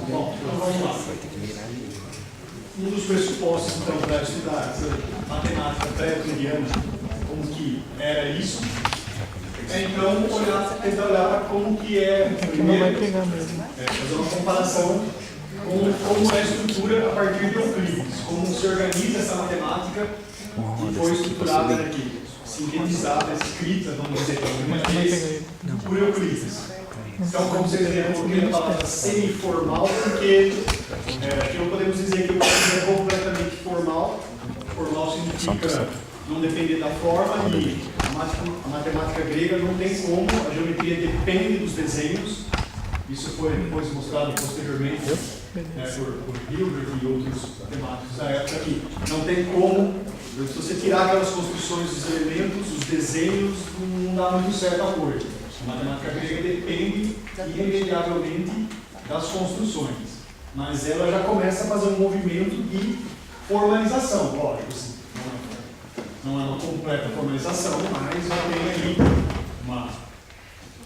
Bom, então vamos lá. Um dos pressupostos, então, para estudar essa matemática pré-euclidiana, como que era isso, é então tentar olhar como que é, primeiro, fazer uma comparação com como é a estrutura a partir de Euclides, como se organiza essa matemática que foi estruturada aqui, sintetizada, escrita, vamos dizer, pela primeira vez, por Euclides. Então, como vocês veem, eu coloquei a palavra semi-formal, porque aqui não podemos dizer que o Euclides é completamente formal. Formal significa não depender da forma, e a matemática grega não tem como, a geometria depende dos desenhos. Isso foi depois mostrado posteriormente por Hilbert e outros matemáticos da época, que não tem como, se você tirar aquelas construções dos elementos, os desenhos, não dá muito certo a coisa. A matemática grega depende irremediavelmente das construções, mas ela já começa a fazer um movimento de formalização, lógico, assim. Não é uma completa formalização, mas já tem aí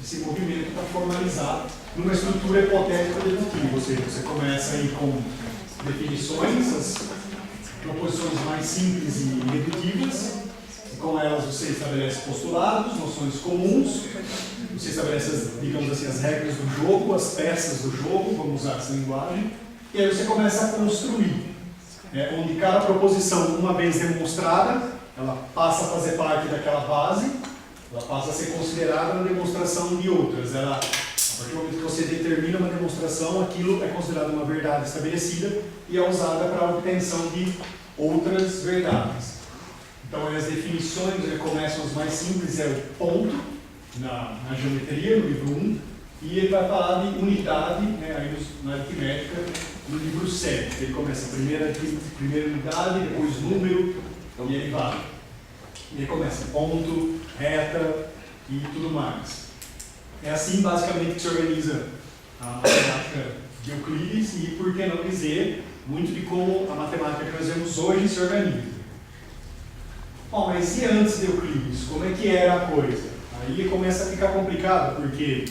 esse movimento para formalizar numa estrutura hipotética dedutiva, ou seja, você começa aí com definições, as proposições mais simples e dedutivas, e com elas você estabelece postulados, noções comuns, você estabelece, digamos assim, as regras do jogo, as peças do jogo, vamos usar essa linguagem, e aí você começa a construir, onde cada proposição, uma vez demonstrada, ela passa a fazer parte daquela base, ela passa a ser considerada na demonstração de outras. Ela, a partir do momento que você determina uma demonstração, aquilo é considerado uma verdade estabelecida e é usada para a obtenção de outras verdades. Então, as definições começam as mais simples, é o ponto, na geometria, no livro 1, e ele vai falar de unidade, aí na aritmética, no livro 7. Ele começa primeira unidade, depois número, e ele vai. E ele começa ponto, reta e tudo mais. É assim, basicamente, que se organiza a matemática de Euclides e, por que não dizer, muito de como a matemática que nós vemos hoje se organiza. Bom, mas e antes de Euclides? Como é que era a coisa? Aí começa a ficar complicado, porque,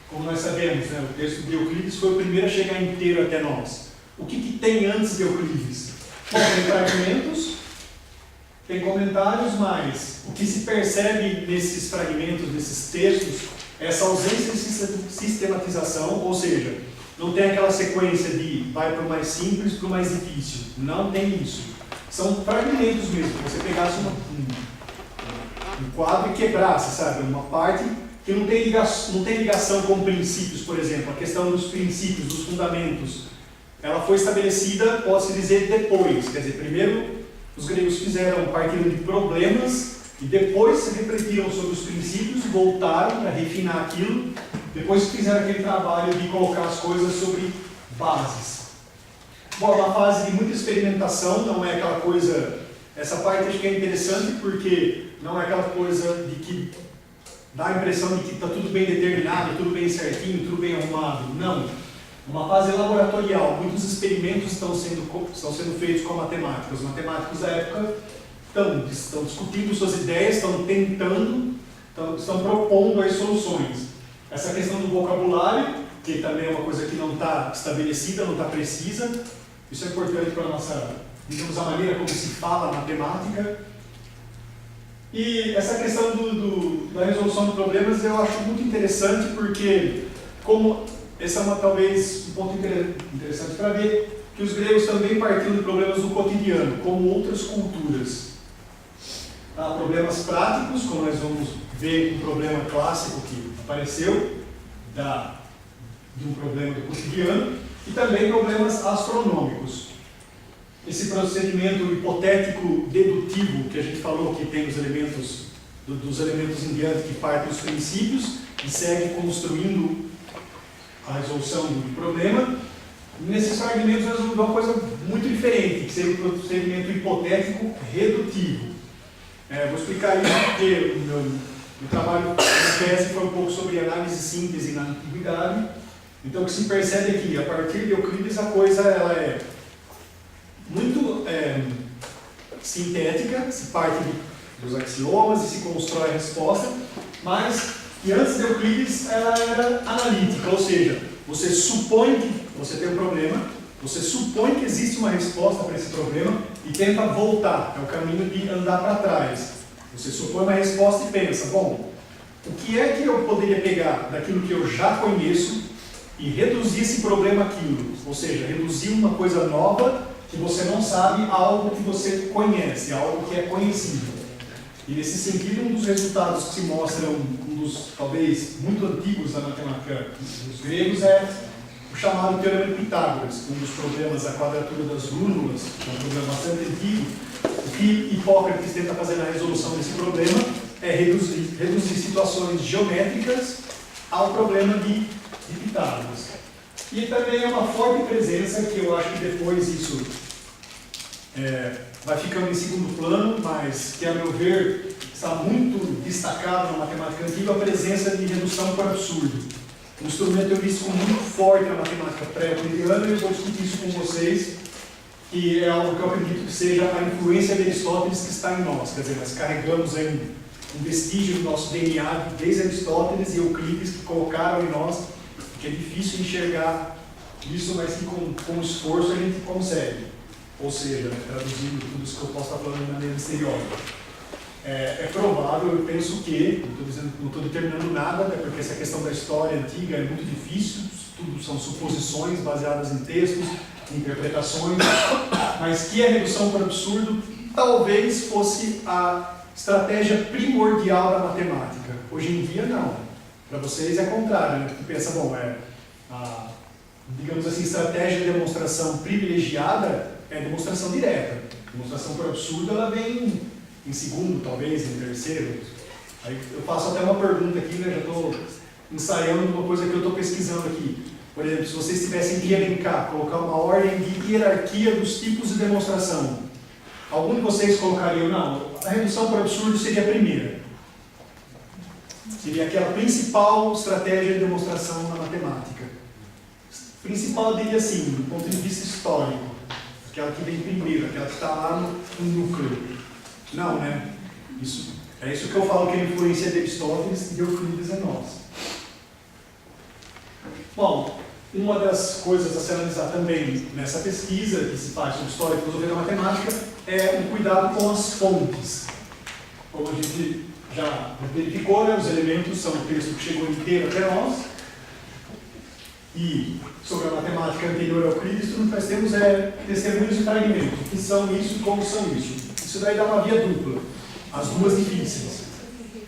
como nós sabemos, o texto de Euclides foi o primeiro a chegar inteiro até nós. O que tem antes de Euclides? Bom, tem fragmentos, tem comentários, mas o que se percebe nesses fragmentos, nesses textos, é essa ausência de sistematização, ou seja, não tem aquela sequência de vai para o mais simples para o mais difícil. Não tem isso. São fragmentos mesmo. Você pegasse um quadro e quebrasse, sabe? Uma parte que não tem ligação com princípios, por exemplo. A questão dos princípios, dos fundamentos, ela foi estabelecida, pode-se dizer, depois. Quer dizer, primeiro os gregos fizeram partindo de problemas e depois se refletiram sobre os princípios, voltaram para refinar aquilo, depois fizeram aquele trabalho de colocar as coisas sobre bases. Bom, é uma fase de muita experimentação, não é aquela coisa... Essa parte acho que é interessante porque não é aquela coisa de que dá a impressão de que está tudo bem determinado, tudo bem certinho, tudo bem arrumado. Não. Uma fase laboratorial. Muitos experimentos estão sendo feitos com a matemática. Os matemáticos da época estão discutindo suas ideias, estão tentando, estão propondo as soluções. Essa questão do vocabulário, que também é uma coisa que não está estabelecida, não está precisa, isso é importante para a nossa, digamos, a maneira como se fala a matemática. E essa questão da resolução de problemas eu acho muito interessante, porque como esse é talvez um ponto interessante para ver, que os gregos também partiam de problemas do cotidiano, como outras culturas. Problemas práticos, como nós vamos ver um problema clássico que apareceu, de um problema do cotidiano, e também problemas astronômicos. Esse procedimento hipotético dedutivo que a gente falou, que tem os elementos, dos elementos em diante que partem dos princípios e seguem construindo a resolução do problema, nesses fragmentos nós vamos ver uma coisa muito diferente, que seria o procedimento hipotético redutivo. Vou explicar isso porque o meu trabalho de tese foi um pouco sobre análise e síntese na antiguidade. Então o que se percebe aqui, a partir de Euclides a coisa ela é muito sintética, se parte dos axiomas e se constrói a resposta, mas que antes de Euclides ela era analítica, ou seja, Você supõe que você tem um problema, você supõe que existe uma resposta para esse problema e tenta voltar. É o caminho de andar para trás. Você supõe uma resposta e pensa, bom, o que é que eu poderia pegar daquilo que eu já conheço e reduzir esse problema àquilo? Ou seja, reduzir uma coisa nova que você não sabe a algo que você conhece, a algo que é conhecido. E nesse sentido, um dos resultados que se mostram, um dos talvez muito antigos da matemática dos gregos, é o chamado Teorema de Pitágoras, um dos problemas da quadratura das lúnulas, que é um problema bastante antigo. O que Hipócrates tenta fazer na resolução desse problema é reduzir situações geométricas ao problema de Pitágoras. E também é uma forte presença, que eu acho que depois isso vai ficando em segundo plano, mas que, a meu ver, está muito destacado na matemática antiga, a presença de redução por absurdo. Um instrumento heurístico muito forte na matemática pré-euclidiana, e eu vou discutir isso com vocês, que é algo que eu acredito que seja a influência de Aristóteles que está em nós. Quer dizer, nós carregamos aí um vestígio do nosso DNA desde Aristóteles e Euclides, que colocaram em nós, que é difícil enxergar isso, mas que com esforço a gente consegue. Ou seja, traduzindo tudo isso que eu posso estar falando de maneira misteriosa. É provável, eu penso que, não estou determinando nada, até porque essa questão da história antiga é muito difícil, tudo são suposições baseadas em textos, em interpretações, mas que a redução por absurdo talvez fosse a estratégia primordial da matemática. Hoje em dia, não. Para vocês é contrário, né? Porque pensa, bom, digamos assim, estratégia de demonstração privilegiada é demonstração direta. Demonstração por absurdo, ela vem em segundo, talvez, em terceiro. Aí eu faço até uma pergunta aqui, né? Já estou ensaiando uma coisa que eu estou pesquisando aqui. Por exemplo, se vocês tivessem que elencar, colocar uma ordem de hierarquia dos tipos de demonstração, algum de vocês colocariam, não, a redução por absurdo seria a primeira. Seria aquela principal estratégia de demonstração na matemática. Principal, eu diria assim, do ponto de vista histórico. Aquela que vem primeiro, aquela que está lá no núcleo. Não, né? É isso que eu falo que é a influência de Aristóteles e de Euclides em nós. Bom, uma das coisas a se analisar também nessa pesquisa, que se faz sobre história e filosofia da matemática, é o cuidado com as fontes. Como a gente já verificou, né, os elementos são o texto que chegou inteiro até nós. E sobre a matemática anterior a Euclides, tudo que nós temos é testemunhos e fragmentos. O que são isso e como são isso. Isso daí dá uma via dupla, as duas difíceis.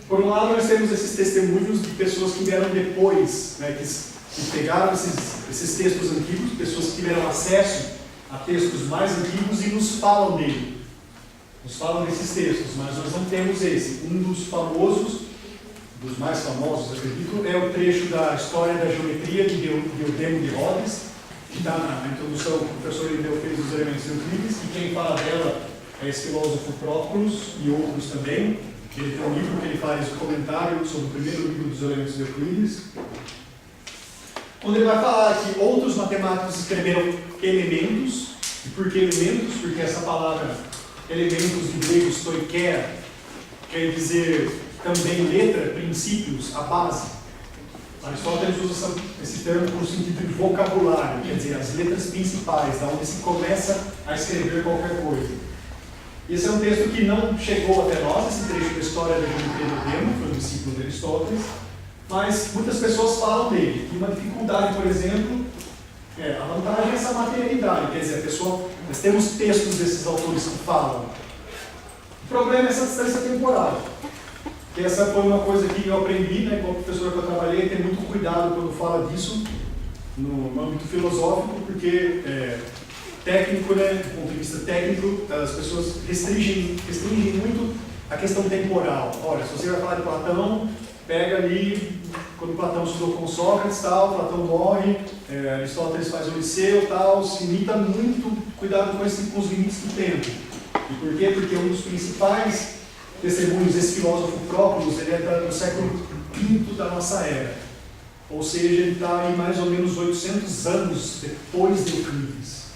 Por um lado, nós temos esses testemunhos de pessoas que vieram depois, né, que pegaram esses textos antigos, pessoas que tiveram acesso a textos mais antigos e nos falam dele. Nos falam desses textos, mas nós não temos esse. Um dos famosos, dos mais famosos, acredito, é o trecho da História da Geometria de Eudemo de Rhodes, que está na introdução que o professor Irineu fez dos elementos de Euclides, e quem fala dela é esse filósofo Prócoros e outros também. Ele tem um livro que ele faz um comentário sobre o primeiro livro dos elementos de Euclides, onde ele vai falar que outros matemáticos escreveram elementos. E por que elementos? Porque essa palavra elementos em grego stoicheia quer dizer também letra, princípios, a base. Aristóteles usa esse termo com o sentido de vocabulário, quer dizer, as letras principais, da onde se começa a escrever qualquer coisa. Esse é um texto que não chegou até nós, esse trecho da História da Geometria de Eudemo, foi um discípulo de Aristóteles, mas muitas pessoas falam dele. E uma dificuldade, por exemplo, a vantagem é essa materialidade, quer dizer, nós temos textos desses autores que falam. O problema é essa distância temporal. Que essa foi uma coisa que eu aprendi, né, com a professora que eu trabalhei, ter muito cuidado quando fala disso no âmbito filosófico, porque técnico, né, do ponto de vista técnico, as pessoas restringem muito a questão temporal. Olha, se você vai falar de Platão, pega ali, quando Platão estudou com Sócrates, tal, Platão morre, Aristóteles faz o Liceu, tal, se limita muito, cuidado com os limites do tempo. E por quê? Porque um dos principais testemunhos desse filósofo Prócoros, ele é do século V da nossa era. Ou seja, ele está aí mais ou menos 800 anos depois de Euclides.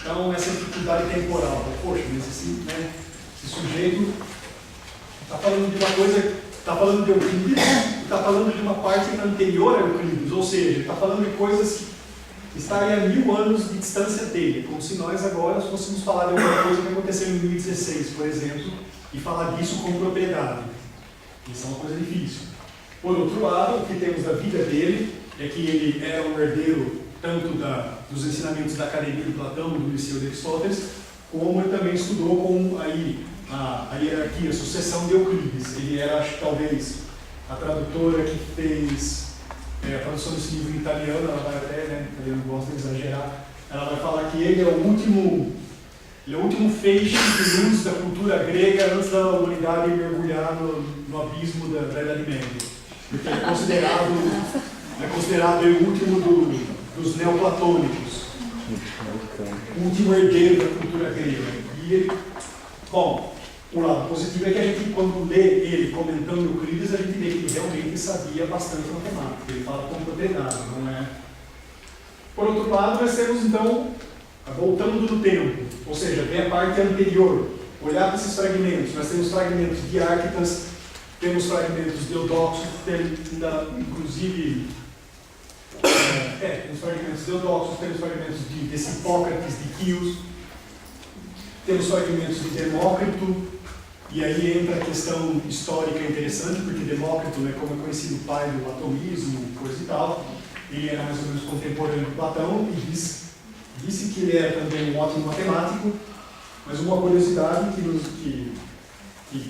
Então, essa dificuldade temporal. Poxa, mas esse sujeito está falando de uma coisa, está falando de Euclides, está falando de uma parte anterior a Euclides, ou seja, ele está falando de coisas que estariam a 1000 anos de distância dele, como se nós agora fôssemos falar de alguma coisa que aconteceu em 2016, por exemplo, e falar disso com propriedade. Isso é uma coisa difícil. Por outro lado, o que temos da vida dele é que ele era um herdeiro tanto dos ensinamentos da Academia de Platão, do Liceu de Aristóteles, como ele também estudou com a hierarquia, a sucessão de Euclides. Ele era, acho que talvez, a tradutora que fez a tradução desse livro em italiano. Ela vai até, né, italiano gosta de exagerar, ela vai falar que ele é o último feixe de luz da cultura grega antes da humanidade mergulhar no abismo da Idade Média. Porque é considerado o último dos neoplatônicos, o último herdeiro da cultura grega. E ele, bom, o lado positivo é que a gente, quando lê ele comentando Euclides, a gente vê que ele realmente sabia bastante matemática. Ele fala com propriedade, não é? Por outro lado, nós temos então, voltando no tempo, ou seja, vem a parte anterior, olhar para esses fragmentos. Nós temos fragmentos de Arquitas, temos fragmentos de Eudoxo, inclusive, temos fragmentos de Eudoxo, temos fragmentos de Hipócrates, de Quios, temos fragmentos de Demócrito, e aí entra a questão histórica interessante, porque Demócrito, né, como é conhecido o pai do platonismo, coisa e tal, ele era mais ou menos contemporâneo de Platão e disse que ele era também um ótimo matemático, mas uma curiosidade que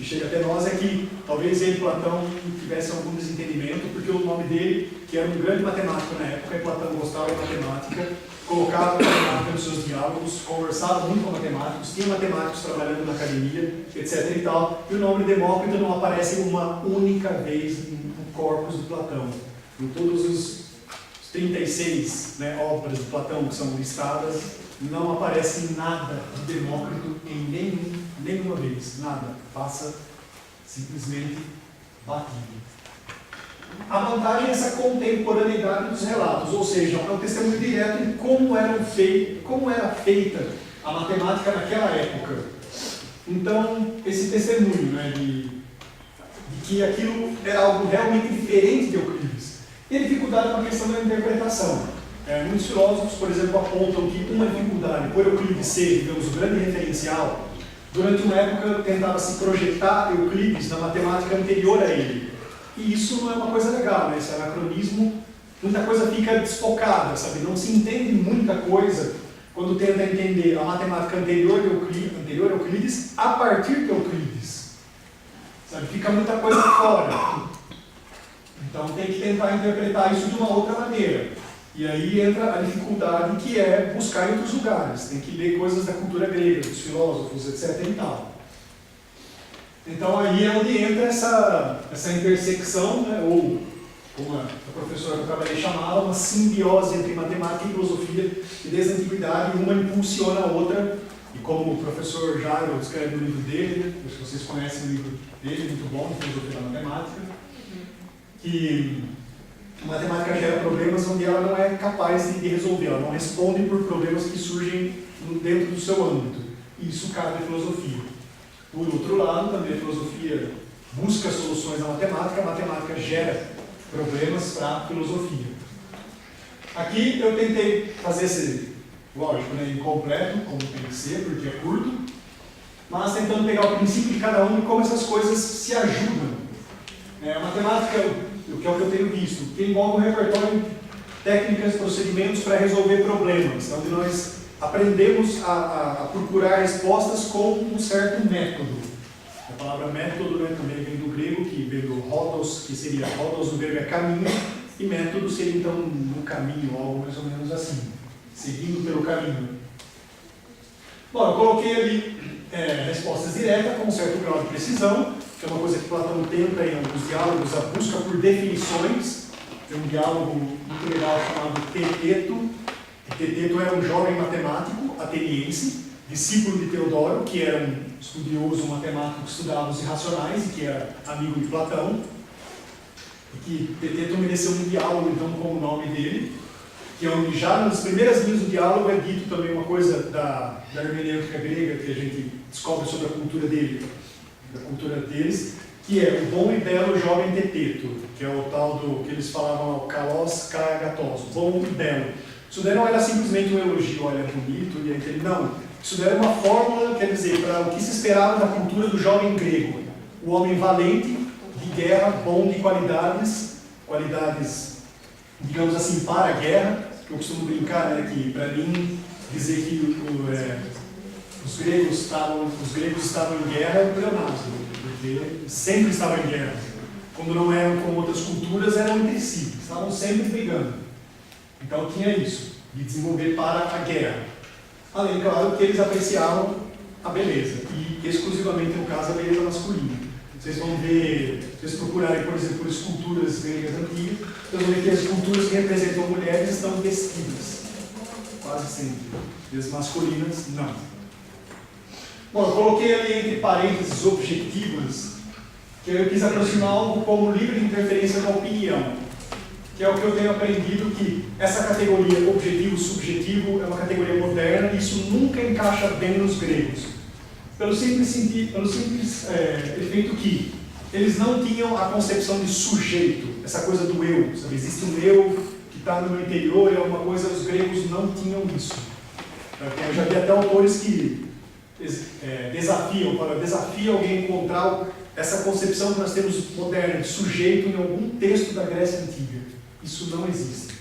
chega até nós é que talvez ele e Platão tivessem algum desentendimento, porque o nome dele, que era um grande matemático na época, e Platão gostava de matemática, colocava matemática nos seus diálogos, conversava muito com matemáticos, tinha matemáticos trabalhando na academia, etc. e tal, e o nome Demócrito não aparece uma única vez no corpus de Platão. Em todos os 36, né, obras de Platão que são listadas, não aparece nada de Demócrito em nenhuma vez, nada, passa simplesmente batido. A vantagem é essa contemporaneidade dos relatos, ou seja, é um testemunho direto de como era feita a matemática naquela época. Então, esse testemunho, né, de que aquilo era algo realmente diferente de Euclides. E a dificuldade é uma questão da interpretação. Muitos filósofos, por exemplo, apontam que uma dificuldade, por Euclides ser, digamos, o grande referencial, durante uma época tentava se projetar Euclides na matemática anterior a ele. E isso não é uma coisa legal, né? Esse anacronismo, muita coisa fica desfocada, sabe? Não se entende muita coisa quando tenta entender a matemática anterior a Euclides a partir de Euclides. Sabe? Fica muita coisa fora. Então tem que tentar interpretar isso de uma outra maneira. E aí entra a dificuldade que é buscar em outros lugares. Tem que ler coisas da cultura grega, dos filósofos, etc. e tal. Então aí é onde entra essa intersecção, né, ou como a professora que eu trabalhei chamava, uma simbiose entre matemática e filosofia, que desde a antiguidade uma impulsiona a outra, e como o professor Jairo descreve no livro dele, acho que vocês conhecem o livro dele, muito bom, de Filosofia da Matemática, que a matemática gera problemas onde ela não é capaz de resolver, ela não responde por problemas que surgem dentro do seu âmbito, e isso cabe à filosofia. Por outro lado, também a filosofia busca soluções na matemática, a matemática gera problemas para a filosofia. Aqui eu tentei fazer esse, lógico, né, incompleto, como tem que ser, porque é curto, mas tentando pegar o princípio de cada um e como essas coisas se ajudam. A matemática, o que é o que eu tenho visto, que envolve um repertório de técnicas, procedimentos para resolver problemas, onde nós aprendemos a procurar respostas com um certo método. A palavra método, né, também vem do grego, que vem do hodos, que seria hodos, o verbo é caminho, e método seria então no caminho, algo mais ou menos assim, seguindo pelo caminho. Bom, eu coloquei ali respostas diretas com um certo grau de precisão, que é uma coisa que Platão tenta em alguns diálogos, a busca por definições. Tem um diálogo muito legal chamado Teteto. Teteto era um jovem matemático ateniense, discípulo de Teodoro, que era um estudioso matemático que estudava os irracionais e que era amigo de Platão. E que Teteto mereceu um diálogo, então, com o nome dele, que é onde já nas primeiras linhas do diálogo é dito também uma coisa da hermenêutica grega que a gente descobre sobre a cultura dele, da cultura deles, que é o bom e belo jovem teteto, que é o tal do que eles falavam, o kalos karagatos, bom e belo. Isso daí não era simplesmente um elogio, olha, bonito, e aquele, não. Isso daí era uma fórmula, quer dizer, para o que se esperava da cultura do jovem grego. O homem valente, de guerra, bom de qualidades, digamos assim, para a guerra, que eu costumo brincar, né, que para mim, dizer que os gregos estavam em guerra é um pleonasmo, porque sempre estavam em guerra. Quando não eram com outras culturas, eram entre si, estavam sempre brigando. Então tinha isso, de desenvolver para a guerra. Além, claro, que eles apreciavam a beleza, e exclusivamente no caso a beleza masculina. Vocês vão ver, se vocês procurarem, por exemplo, por esculturas gregas antigas, vocês vão ver que as esculturas que representam mulheres estão vestidas, quase sempre. E as masculinas, não. Bom, eu coloquei ali entre parênteses objetivas, que eu quis aproximar algo como livre interferência da opinião, que é o que eu tenho aprendido, que essa categoria objetivo-subjetivo é uma categoria moderna e isso nunca encaixa bem nos gregos. Pelo simples efeito que eles não tinham a concepção de sujeito, essa coisa do eu, sabe? Existe um eu que está no meu interior, é uma coisa, os gregos não tinham isso. Eu já vi até autores que desafia alguém a encontrar essa concepção que nós temos moderna de sujeito em algum texto da Grécia Antiga. Isso não existe.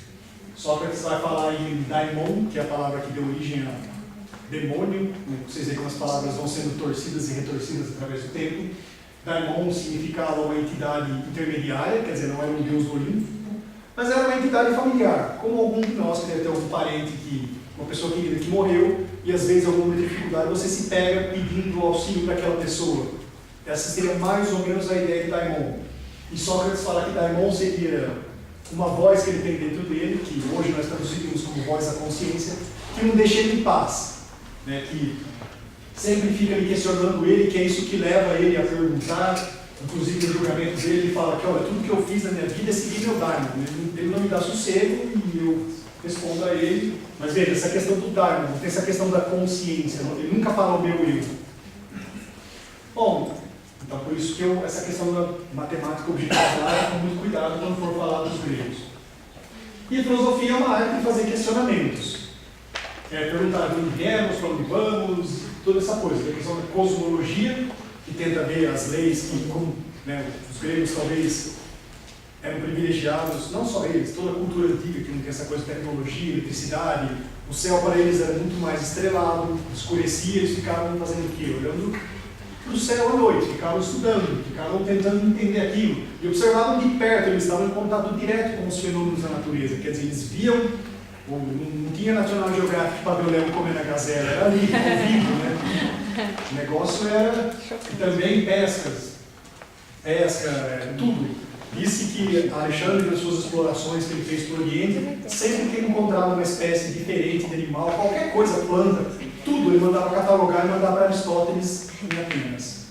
Sócrates vai falar em daimon, que é a palavra que deu origem a demônio, vocês veem como as palavras vão sendo torcidas e retorcidas através do tempo. Daimon significava uma entidade intermediária, quer dizer, não era um deus do Olimpo, mas era uma entidade familiar, como algum de nós que deve ter algum parente, uma pessoa querida que morreu, e às vezes alguma dificuldade, você se pega pedindo auxílio para aquela pessoa. Essa seria mais ou menos a ideia de daimon. E Sócrates fala que daimon seria uma voz que ele tem dentro dele, que hoje nós traduzimos como voz da consciência, que não deixa ele em paz. Né, que sempre fica ali questionando ele, que é isso que leva ele a perguntar, inclusive no julgamento dele, ele fala que, olha, tudo que eu fiz na minha vida é seguir meu Dharma, ele não me dá sossego e eu respondo a ele, mas veja, essa questão do Dharma, tem essa questão da consciência, ele nunca fala o meu eu. Bom, então por isso que essa questão da matemática objetiva com muito cuidado quando for falar dos gregos. E a filosofia é uma arte de fazer questionamentos. Perguntar de onde viemos, para onde vamos, toda essa coisa. A questão da cosmologia, que tenta ver as leis que, como, né, os gregos talvez eram privilegiados, não só eles, toda a cultura antiga que não tem essa coisa de tecnologia, eletricidade, o céu para eles era muito mais estrelado, escurecia, eles ficavam fazendo o quê? Olhando para o céu à noite, ficavam estudando, ficavam tentando entender aquilo, e observavam de perto, eles estavam em contato direto com os fenômenos da natureza, quer dizer, eles viam. Não tinha National Geographic para ver o leão comendo a gazela, era ali, ao vivo, né? O negócio era também pesca, tudo. Disse que Alexandre, nas suas explorações que ele fez para o Oriente, sempre que ele encontrava uma espécie diferente de animal, qualquer coisa, planta, tudo ele mandava catalogar e mandava para Aristóteles em Atenas.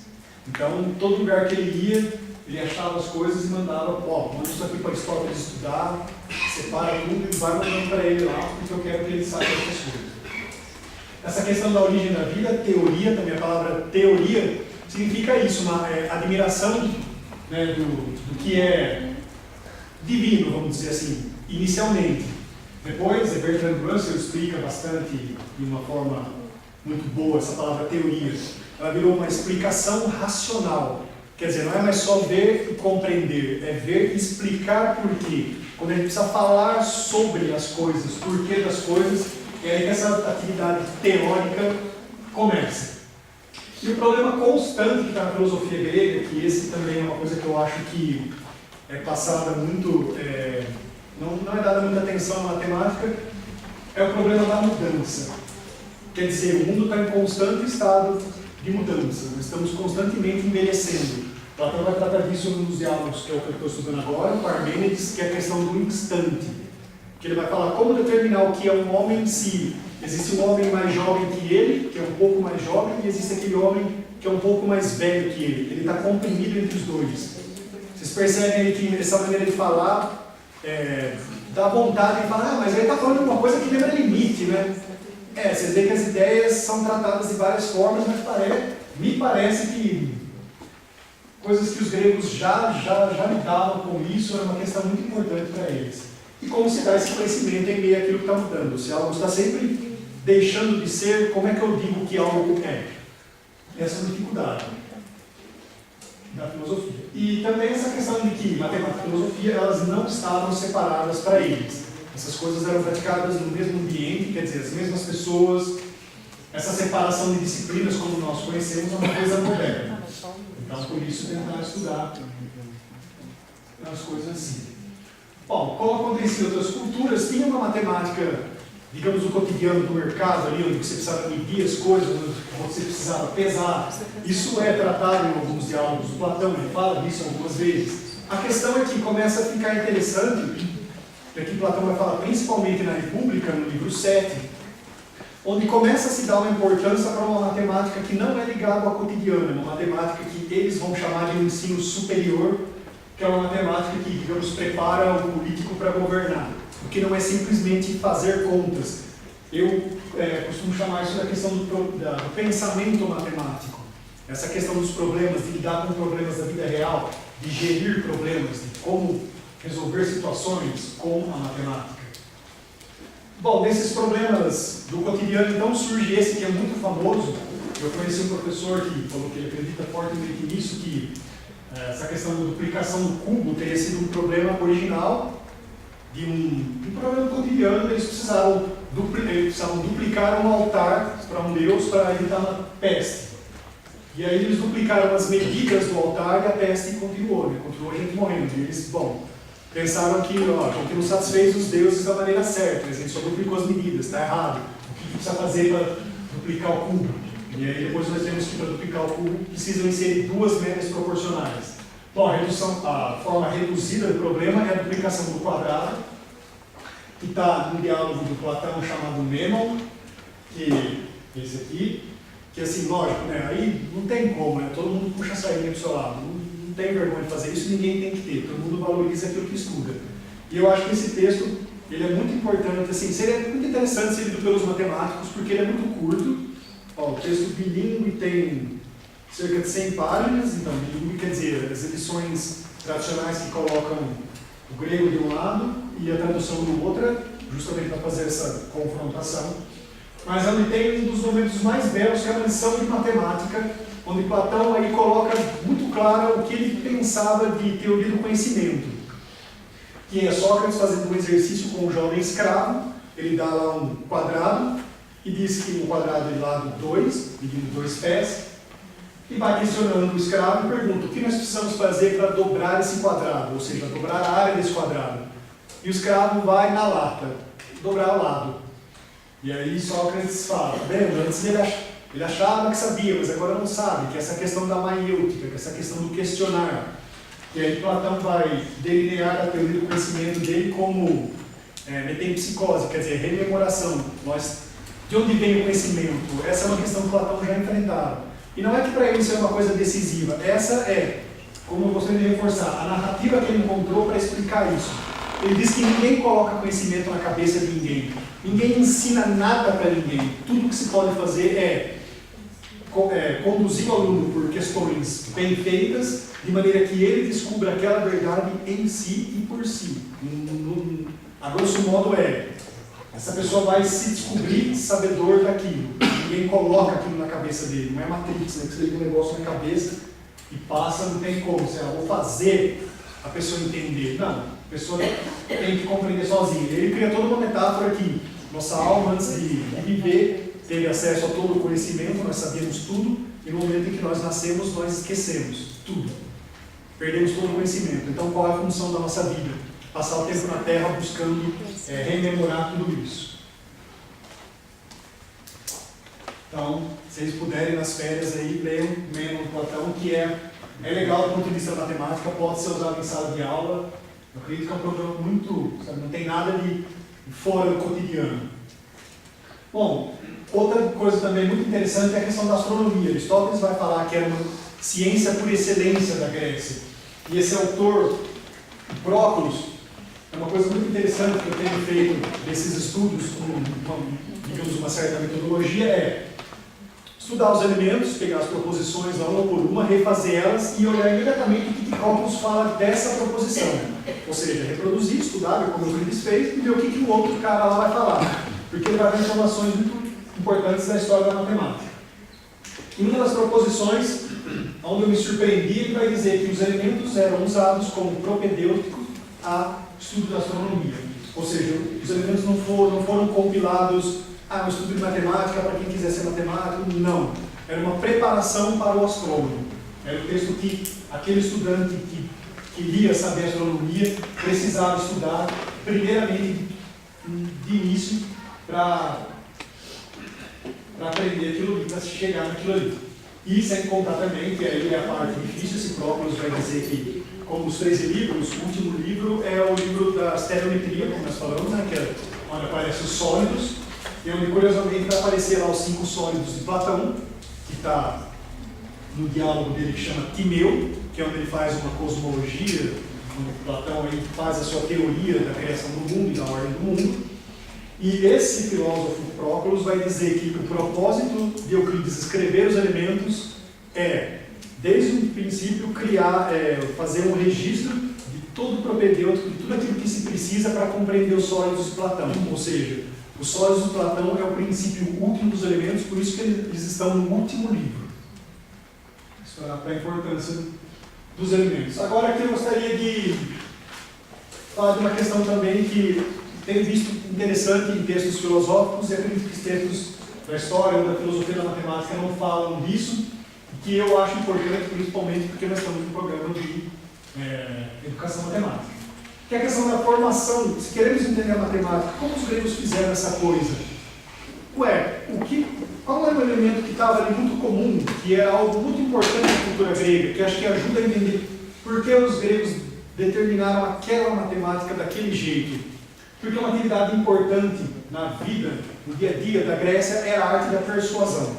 Então, todo lugar que ele ia, ele achava as coisas e mandava, manda isso aqui para Aristóteles estudar, separa tudo e vai mandando para ele lá, porque eu quero que ele saiba essas coisas. Essa questão da origem da vida, teoria, também a palavra teoria, significa isso, uma admiração, né, do que é divino, vamos dizer assim, inicialmente. Depois, Bertrand Russell explica bastante, de uma forma muito boa, essa palavra teoria. Ela virou uma explicação racional. Quer dizer, não é mais só ver e compreender, é ver e explicar por quê. Quando a gente precisa falar sobre as coisas, porquê das coisas, é aí que essa atividade teórica começa. E o problema constante que está na filosofia grega, que esse também é uma coisa que eu acho que é passada muito, não é dada muita atenção na matemática, é o problema da mudança. Quer dizer, o mundo está em constante estado de mudança, nós estamos constantemente envelhecendo. Platão vai tratar disso nos diálogos, que é o que eu estou estudando agora, com Parmênides, que é a questão do instante. Que ele vai falar como determinar o que é um homem se existe um homem mais jovem que ele, que é um pouco mais jovem, e existe aquele homem que é um pouco mais velho que ele. Ele está comprimido entre os dois. Vocês percebem aí que essa maneira de falar dá vontade de falar, mas ele está falando de uma coisa que lembra limite, né? Vocês veem que as ideias são tratadas de várias formas, mas me parece que coisas que os gregos já lidavam com isso, era uma questão muito importante para eles. E como se dá esse conhecimento em meio àquilo que está mudando? Se algo está sempre deixando de ser, como é que eu digo que algo é? Essa é a dificuldade da filosofia. E também essa questão de que matemática e filosofia, elas não estavam separadas para eles. Essas coisas eram praticadas no mesmo ambiente, quer dizer, as mesmas pessoas. Essa separação de disciplinas, como nós conhecemos, é uma coisa moderna. Então, por isso, tentar estudar as coisas assim. Bom, como acontecia em outras culturas, tinha uma matemática, digamos, o cotidiano do mercado, ali, onde você precisava medir as coisas, onde você precisava pesar. Isso é tratado em alguns diálogos do Platão, ele fala disso algumas vezes. A questão é que começa a ficar interessante, e aqui Platão vai falar principalmente na República, no livro 7, onde começa a se dar uma importância para uma matemática que não é ligada ao cotidiano, é uma matemática que eles vão chamar de um ensino superior, que é uma matemática que, digamos, prepara o político para governar, o que não é simplesmente fazer contas. Eu costumo chamar isso da questão do pensamento matemático, essa questão dos problemas, de lidar com problemas da vida real, de gerir problemas, de como resolver situações com a matemática. Bom, desses problemas do cotidiano, então, surge esse que é muito famoso. Eu conheci um professor que falou que ele acredita fortemente nisso, que essa questão da duplicação do cubo teria sido um problema original de um problema cotidiano. Eles precisavam duplicar um altar para um deus para evitar uma peste. E aí eles duplicaram as medidas do altar e a peste continuou, né? Continuou a gente morrendo. E eles, pensaram que a gente não satisfez os deuses da maneira certa, a gente só duplicou as medidas, está errado. O que precisa fazer para duplicar o cubo? E aí depois nós temos que, para duplicar o cubo, precisam inserir duas médias proporcionais. Bom, a forma reduzida do problema é a duplicação do quadrado, que está no diálogo do Platão chamado Mêmon, que é esse aqui, que assim, lógico, né? Aí não tem como, né? Todo mundo puxa a sardinha do seu lado. Não tem vergonha de fazer isso, ninguém tem que ter, todo mundo valoriza aquilo que estuda. E eu acho que esse texto, ele é muito importante, assim, seria muito interessante ser lido pelos matemáticos, porque ele é muito curto. O texto bilíngue tem cerca de 100 páginas, então bilíngue quer dizer as edições tradicionais que colocam o grego de um lado e a tradução do outro, justamente para fazer essa confrontação. Mas onde tem um dos momentos mais belos, que é a lição de matemática, onde Platão aí coloca muito claro o que ele pensava de teoria do conhecimento. Que é Sócrates fazendo um exercício com um jovem escravo, ele dá lá um quadrado, e diz que um quadrado é lado 2, medindo 2 pés, e vai questionando o escravo e pergunta: o que nós precisamos fazer para dobrar esse quadrado, ou seja, dobrar a área desse quadrado? E o escravo vai na lata, dobrar o lado. E aí Sócrates fala, vendo, antes ele achava que sabia, mas agora não sabe, que é essa questão da maiêutica, que é essa questão do questionar. E aí Platão vai delinear a teoria do conhecimento dele como metempsicose, quer dizer, rememoração. De onde vem o conhecimento? Essa é uma questão que Platão já enfrentava. E não é que para ele isso é uma coisa decisiva, essa é, como eu gostaria de reforçar, a narrativa que ele encontrou para explicar isso. Ele diz que ninguém coloca conhecimento na cabeça de ninguém. Ninguém ensina nada para ninguém. Tudo que se pode fazer é conduzir o aluno por questões bem feitas, de maneira que ele descubra aquela verdade em si e por si. A grosso modo essa pessoa vai se descobrir sabedor daquilo. Ninguém coloca aquilo na cabeça dele. Não é Matrix, né? Que você liga um negócio na cabeça e passa, não tem como. Você vou fazer a pessoa entender. Não, a pessoa tem que compreender sozinha. Ele cria toda uma metáfora que nossa alma, antes de viver, teve acesso a todo o conhecimento, nós sabíamos tudo, e no momento em que nós nascemos, nós esquecemos tudo. Perdemos todo o conhecimento. Então, qual é a função da nossa vida? Passar o tempo na Terra buscando rememorar tudo isso. Então, se vocês puderem nas férias aí, leiam Mêmon, Platão, que é legal do ponto de vista da matemática, pode ser usado em sala de aula. Eu acredito que é um programa muito, não tem nada de fora do cotidiano. Bom, outra coisa também muito interessante é a questão da astronomia. Aristóteles vai falar que era uma ciência por excelência da Grécia. E esse autor, Próculos, é uma coisa muito interessante que eu tenho feito desses estudos com, digamos, uma certa metodologia, estudar os elementos, pegar as proposições lá uma por uma, refazer elas e olhar imediatamente o que Cálculos fala dessa proposição. Ou seja, reproduzir, estudar, ver como o Euclides fez e ver o que o outro cara lá vai falar. Porque ele vai dar informações muito importantes da história da matemática. Em uma das proposições, onde eu me surpreendi, ele vai dizer que os elementos eram usados como propedêuticos a estudo da astronomia. Ou seja, os elementos não foram compilados um estudo de matemática para quem quiser ser matemático, não. Era uma preparação para o astrônomo. Era o texto que aquele estudante que queria saber astronomia precisava estudar, primeiramente, de início, para aprender aquilo ali, para chegar naquilo ali. E sem contar também, que aí é a parte difícil, esse Próclus vai dizer que, como os 13 livros, o último livro é o livro da estereometria, como nós falamos, né, que é onde aparecem os sólidos, e onde, curiosamente, vai aparecer lá os 5 sólidos de Platão, que está no diálogo dele que chama Timeu, que é onde ele faz uma cosmologia, onde Platão aí faz a sua teoria da criação do mundo e da ordem do mundo. E esse filósofo Próclus vai dizer que o propósito de Euclides escrever os elementos é, desde o princípio, fazer um registro de todo o propedêutico, de tudo aquilo que se precisa para compreender os sólidos de Platão. Ou seja, os sólidos de Platão é o princípio último dos elementos, por isso que eles estão no último livro. Isso é para a importância dos elementos. Agora aqui eu gostaria de falar de uma questão também que tenho visto interessante em textos filosóficos, e acredito que os textos da história ou da filosofia da matemática não falam disso, que eu acho importante, principalmente porque nós estamos num programa de educação matemática. Que é a questão da formação. Se queremos entender a matemática, como os gregos fizeram essa coisa? Qual era o elemento que estava ali muito comum, que era algo muito importante na cultura grega, que acho que ajuda a entender por que os gregos determinaram aquela matemática daquele jeito? Porque uma atividade importante na vida, no dia a dia da Grécia, era a arte da persuasão.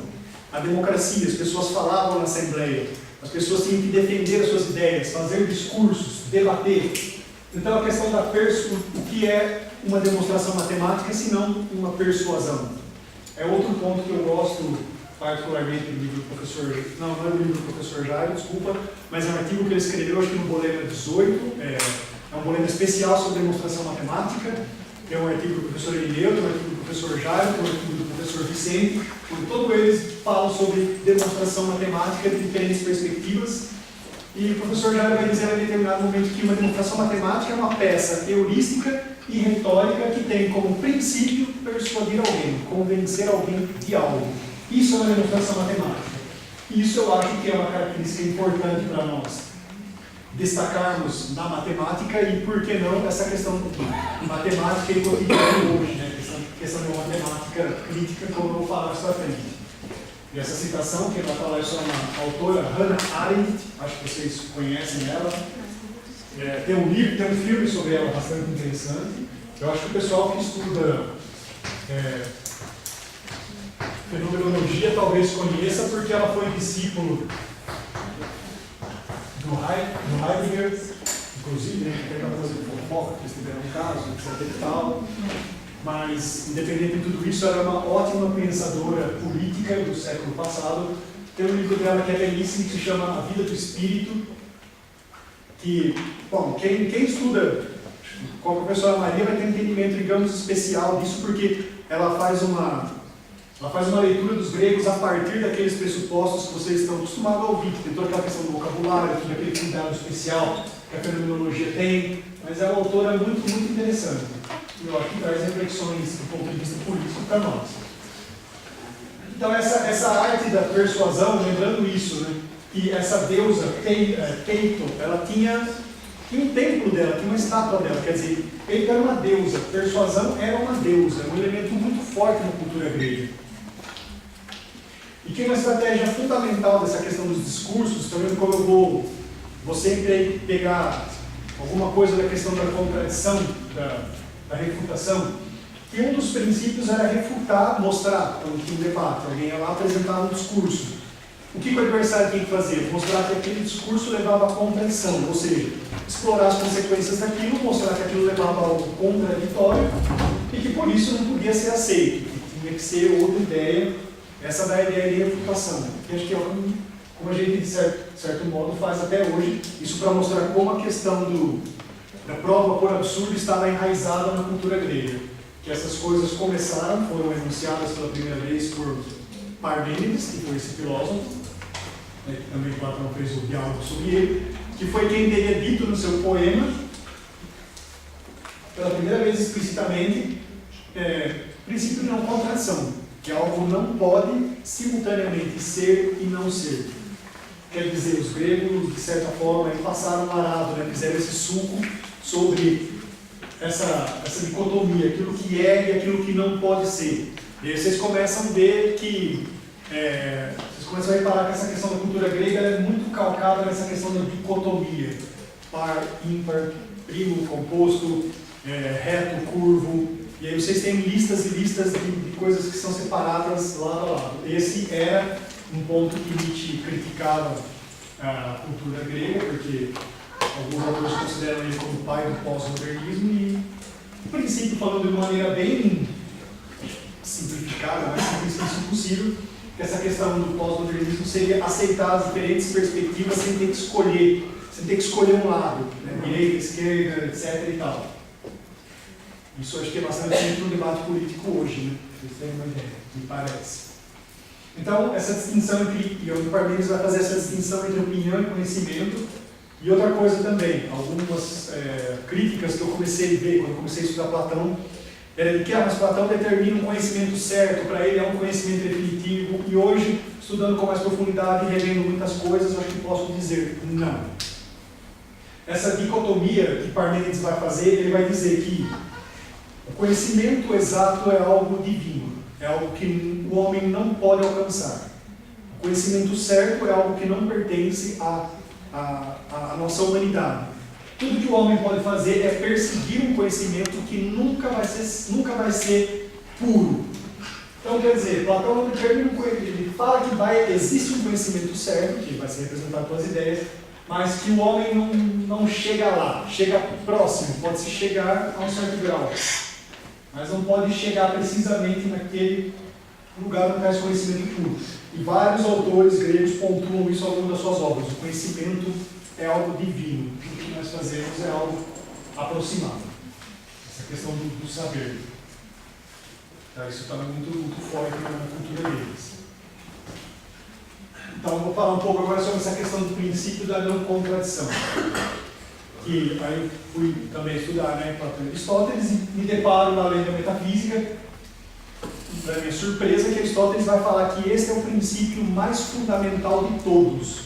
A democracia, as pessoas falavam na assembleia, as pessoas tinham que defender as suas ideias, fazer discursos, debater. Então a questão da o que é uma demonstração matemática, se não uma persuasão? É outro ponto que eu gosto particularmente do livro do professor, não é o livro do professor Jairo, desculpa, mas é um artigo que ele escreveu, acho que no Bolema 18, é um bolema especial sobre demonstração matemática, tem um artigo do professor Irineu, tem um artigo do professor Jairo, tem um artigo do professor Vicente, onde todos eles falam sobre demonstração matemática de diferentes perspectivas. E o professor Jairo vai dizer em determinado momento que uma demonstração matemática é uma peça heurística e retórica que tem como princípio persuadir alguém, convencer alguém de algo. Isso é uma demonstração matemática. Isso eu acho que é uma característica importante para nós destacarmos na matemática e, por que não, essa questão de matemática e cotidiano hoje, né? Questão de uma matemática crítica, como eu vou falar mais para frente. E essa citação, que vai falar isso é uma autora, Hannah Arendt, acho que vocês conhecem ela. Tem um livro, tem um filme sobre ela bastante interessante. Eu acho que o pessoal que estuda fenomenologia talvez conheça, porque ela foi discípulo do Heidegger, inclusive, né, que é aquela coisa de fofoca, que eles tiveram um caso, etc e tal. Mas, independente de tudo isso, ela é uma ótima pensadora política do século passado. Tem um livro dela que é belíssimo, que se chama A Vida do Espírito, que, bom, quem estuda com a professora Maria vai ter um entendimento, digamos, especial disso, porque ela faz uma leitura dos gregos a partir daqueles pressupostos que vocês estão acostumados a ouvir, que tem toda aquela questão do vocabulário, todo aquele cuidado especial que a fenomenologia tem, mas é uma autora muito, muito interessante. Eu acho que traz reflexões do ponto de vista político para nós. Então essa arte da persuasão, lembrando isso, né, que essa deusa, Peito, ela tinha um templo dela, tinha uma estátua dela, quer dizer, Peito era uma deusa, persuasão era uma deusa, um elemento muito forte na cultura grega. E que uma estratégia fundamental dessa questão dos discursos, também como eu vou sempre pegar alguma coisa da questão da contradição, da refutação, que um dos princípios era refutar, mostrar, então, que um debate, alguém ia lá apresentar um discurso. O que o adversário tinha que fazer? Mostrar que aquele discurso levava à contradição, ou seja, explorar as consequências daquilo, mostrar que aquilo levava a algo contraditório e que por isso não podia ser aceito, que tinha que ser outra ideia essa da ideia de refutação, que acho que é como a gente, de certo modo, faz até hoje, isso para mostrar como a questão da prova por absurdo estava enraizada na cultura grega. Que essas coisas começaram, foram enunciadas pela primeira vez por Parmênides, que foi esse filósofo, né, que também Platão fez o diálogo sobre ele, que foi quem teria dito no seu poema, pela primeira vez explicitamente, princípio de não contradição, que algo não pode simultaneamente ser e não ser. Quer dizer, os gregos, de certa forma, passaram o arado, né, fizeram esse suco sobre essa dicotomia, aquilo que é e aquilo que não pode ser. E aí vocês começam a ver que, vocês começam a reparar que essa questão da cultura grega é muito calcada nessa questão da dicotomia, par, ímpar, primo, composto, reto, curvo, e aí vocês têm listas e listas de coisas que são separadas lado a lado. Esse era um ponto que Nietzsche criticava a cultura grega, porque alguns autores consideram ele como o pai do pós-modernismo e, em princípio, falando de uma maneira bem simplificada, mais simples possível, que essa questão do pós-modernismo seria aceitar as diferentes perspectivas sem ter que escolher um lado, né? Direita, esquerda, etc. e tal. Isso acho que é bastante sempre um debate político hoje, né? Vocês têm uma ideia, me parece. Então, essa distinção entre, e o Parmênides vai fazer essa distinção entre opinião e conhecimento. E outra coisa também, algumas críticas que eu comecei a ver quando eu comecei a estudar Platão, era de que mas Platão determina um conhecimento certo, para ele é um conhecimento definitivo, e hoje, estudando com mais profundidade e revendo muitas coisas, eu acho que posso dizer, não. Essa dicotomia que Parmênides vai fazer, ele vai dizer que o conhecimento exato é algo divino, é algo que o homem não pode alcançar. O conhecimento certo é algo que não pertence à nossa humanidade. Tudo que o homem pode fazer é perseguir um conhecimento que nunca vai ser puro. Então, quer dizer, Platão não determina ele fala que existe um conhecimento certo, que vai ser representado pelas ideias, mas que o homem não chega lá, chega próximo, pode-se chegar a um certo grau, mas não pode chegar precisamente naquele lugar onde está esse conhecimento puro. E vários autores gregos pontuam isso ao longo das suas obras. O conhecimento é algo divino, tudo que nós fazemos é algo aproximado. Essa questão do saber. Tá, isso está muito forte na cultura deles. Então, eu vou falar um pouco agora sobre essa questão do princípio da não contradição. Que aí eu fui também estudar, né, Platão e Aristóteles e me deparo na lei da metafísica, para minha surpresa, que Aristóteles vai falar que esse é o princípio mais fundamental de todos.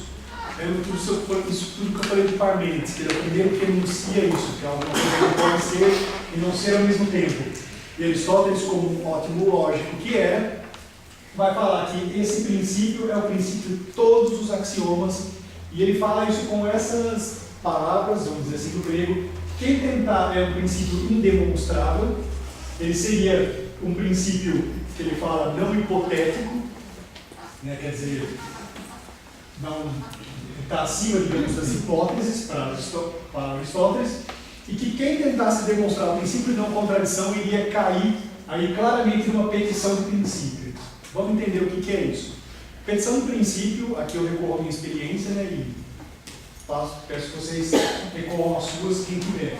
Isso tudo que eu falei de Parmênides, que ele é o primeiro que enuncia isso, que é alguma coisa que pode ser e não ser ao mesmo tempo. E Aristóteles, como um ótimo lógico que era, vai falar que esse princípio é o princípio de todos os axiomas, e ele fala isso com essas palavras, vamos dizer assim, do grego. Quem tentar é um princípio indemonstrável, ele seria um princípio que ele fala não hipotético, né, quer dizer, não está acima, digamos, das hipóteses para Aristóteles, e que quem tentasse demonstrar o princípio de não contradição iria cair aí claramente numa petição de princípio. Vamos entender o que é isso. Petição de princípio, aqui eu recorro à minha experiência, né, e peço que vocês recorram às suas, quem puder.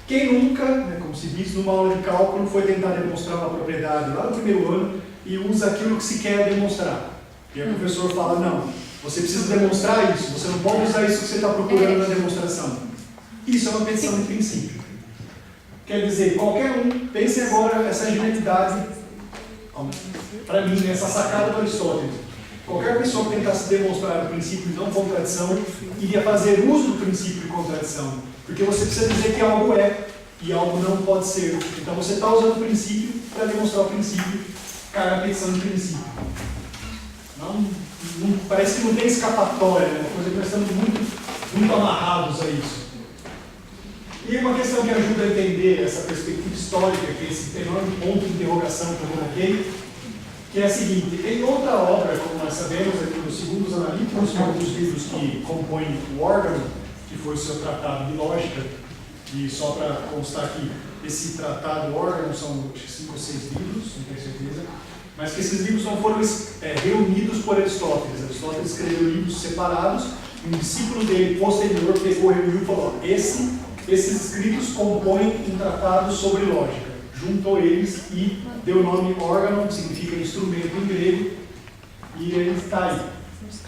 Quem nunca, né, como se diz, numa aula de cálculo, foi tentar demonstrar uma propriedade lá no primeiro ano e usa aquilo que se quer demonstrar. E aí o professor fala, não, você precisa demonstrar isso, você não pode usar isso que você está procurando na demonstração. Isso é uma petição de princípio. Quer dizer, qualquer um, pense agora essa genialidade, para mim, essa sacada do Aristóteles. Qualquer pessoa que tentasse demonstrar o princípio de não contradição iria fazer uso do princípio de contradição. Porque você precisa dizer que algo é e algo não pode ser. Então você está usando o princípio para demonstrar o princípio, cai na petição de princípio. Parece que não tem escapatória, né? Uma coisa que nós estamos muito amarrados a isso. E uma questão que ajuda a entender essa perspectiva histórica, que é esse enorme ponto de interrogação que eu coloquei, que é a seguinte: em outra obra, como nós sabemos, aqui nos Segundos Analíticos, que é um dos livros que compõem o órgão, que foi o seu tratado de lógica, e só para constar que esse tratado órgão são 5 ou 6 livros, não tenho certeza, mas mas que esses livros não foram reunidos por Aristóteles. Aristóteles escreveu livros separados, e um discípulo dele, posterior, pegou, reuniu e falou: esses escritos compõem um tratado sobre lógica. Juntou eles e deu o nome órgão, que significa instrumento em grego, e ele está aí.